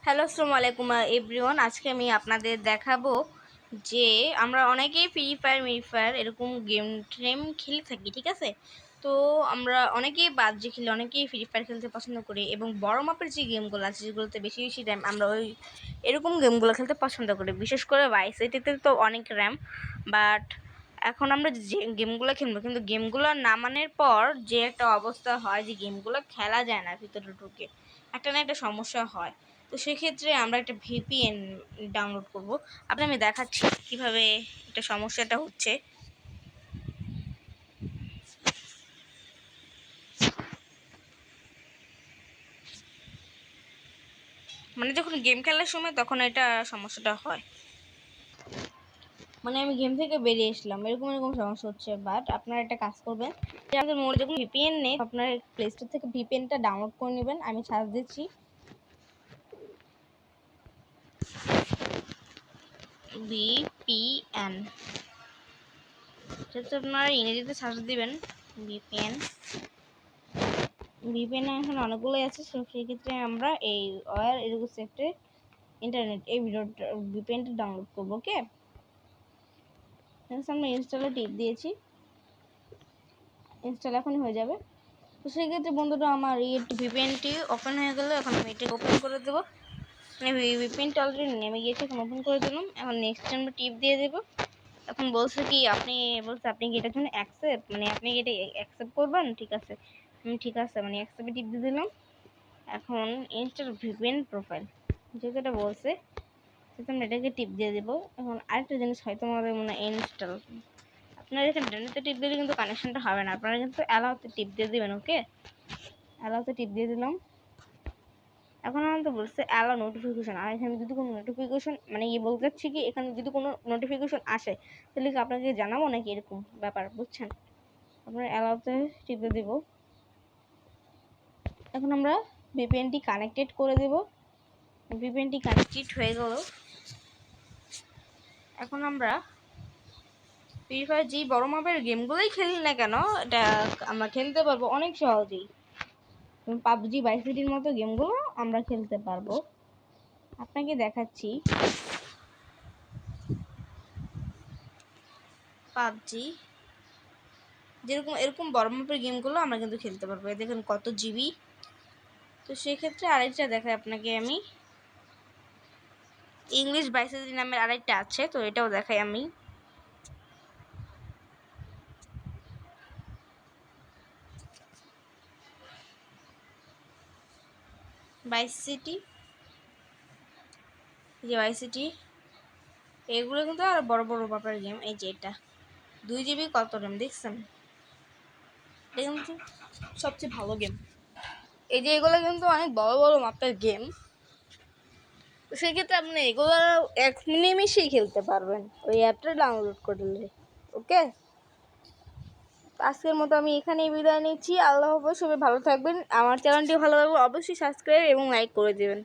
Hello, আসসালামু আলাইকুম everyone. আজকে আমি আপনাদের দেখাবো যে আমরা অনেকেই ফ্রি ফায়ার এরকম গেম খেলে থাকি, ঠিক আছে? তো আমরা অনেকেই বাজে খেলি, অনেকেই ফ্রি ফায়ার খেলতে পছন্দ করি এবং বড় মাপের যে গেমগুলো আছে যেগুলোতে বেশি বেশি র্যাম, আমরা ওই এরকম গেমগুলো খেলতে পছন্দ করি। বিশেষ করে ভাইস সিটিতে তো অনেক র্যাম, বাট এখন আমরা যে গেমগুলো খেলবো, কিন্তু গেমগুলো নামানোর পর যে একটা অবস্থা হয় যে গেমগুলো খেলা যায় না, ভিতরে ঢুকে একটা না একটা সমস্যা হয়। তো সেক্ষেত্রে আমরা একটা ভিপিএন ডাউনলোড করব। আমি দেখাচ্ছি কিভাবে এটা সমস্যাটা হচ্ছে। মানে যখন গেম খেলার সময় তখন এটা সমস্যাটা হয়। মানে আমি গেম থেকে বেরিয়ে আসলাম, এরকম এরকম সমস্যা হচ্ছে। বাট আপনারা একটা কাজ করবেন যে আমাদের মোবাইলে যখন ভিপিএন নেই, আপনার প্লে স্টোর থেকে ভিপিএনটা ডাউনলোড করে নেবেন। আমি সার্চ দিচ্ছি ভিপিএন, যেহেতু আপনারা ইংরেজিতে সার্চ দিবেন ভিপিএন। ভিপিএন এখন অনেকগুলোই আছে, সেক্ষেত্রে আমরা এই ওয়্যার এরকম সেফটে ইন্টারনেট এই ভিডিওটা ভিপিএনটা ডাউনলোড করবো। ওকে, আমরা ইনস্টলে টিপ দিয়েছি, ইনস্টল এখনই হয়ে যাবে। তো সেক্ষেত্রে বন্ধুরা আমার এই ভিপিএনটি ওপেন হয়ে গেলো। এখন আমি এটি ওপেন করে দেবো। মানে ভিপিএনটা অলরেডি নেমে গিয়েছে, এখন ওপেন করে দিলাম। এখন নেক্সট আমরা টিপ দিয়ে দেবো। এখন বলছে কি আপনি কি এটার জন্য অ্যাকসেপ্ট, মানে আপনি এটা অ্যাকসেপ্ট করবেন। ঠিক আছে, আমি ঠিক আছে মানে অ্যাকসেপ্টে টিপ দিয়ে দিলাম। এখন ইনস্টল ভিপিএন প্রোফাইল যেহেতু এটা বলছে, সেহেতু আমরা এটাকে টিপ দিয়ে দেবো। এখন আরেকটা জিনিস হয়তো আমাদের মনে হয় ইনস্টল, আপনারা এখানে ডানেতে টিপ দিলে কিন্তু কানেকশনটা হবে না, আপনারা কিন্তু অ্যালাউতে টিপ দিয়ে দেবেন। ওকে, অ্যালাউতে টিপ দিয়ে দিলাম। এখন আমাদের বলছে অ্যালাউ নোটিফিকেশন। আর এখানে যদি কোনো নোটিফিকেশন, মানে বলতে চাচ্ছি কি এখানে যদি কোনো নোটিফিকেশন আসে তাহলে কি আপনাকে জানাবো নাকি, এরকম ব্যাপার, বুঝছেন? আপনার অ্যালাউতে টিপে দেব। এখন আমরা ভিপিএনটি কানেক্টেড করে দেব। ভিপিএনটি কানেক্টেড হয়ে গেল। এখন আমরা ফ্রি ফায়ার যেই বড় মাপের গেমগুলোই খেলি না কেন, এটা আমরা খেলতে পারবো অনেক সহজেই। পাবজি ভাইস সিটির মতো গেমগুলো আমরা খেলতে পারবো। আপনাকে দেখাচ্ছি পাবজি, যেরকম এরকম বড় মাপের গেমগুলো আমরা কিন্তু খেলতে পারবো। দেখুন কত জিবি। তো সেক্ষেত্রে আরেকটা দেখাই আপনাকে আমি, ইংলিশ ভাইস সিটি নামের আরেকটা আছে, তো এটাও দেখাই আমি। ভাইস সিটি, যে ভাইস সিটি, এগুলো কিন্তু আর বড় বড় মাপের গেম। এই যে এটা 2 জিবি কত র্যাম দেখছেন, এটা কিন্তু সবচেয়ে ভালো গেম। এই যে এগুলো কিন্তু অনেক বড় বড় মাপের গেম। তো সেক্ষেত্রে আপনি এগুলো এক নিমেষেই খেলতে পারবেন ওই অ্যাপটা ডাউনলোড করলে। ওকে, আজকের মতো আমি এখানেই বিদায় নিচ্ছি। আল্লাহ হাফেজ, সবাই ভালো থাকবেন। আমার চ্যানেলটি ভালো লাগলে অবশ্যই সাবস্ক্রাইব এবং লাইক করে দেবেন।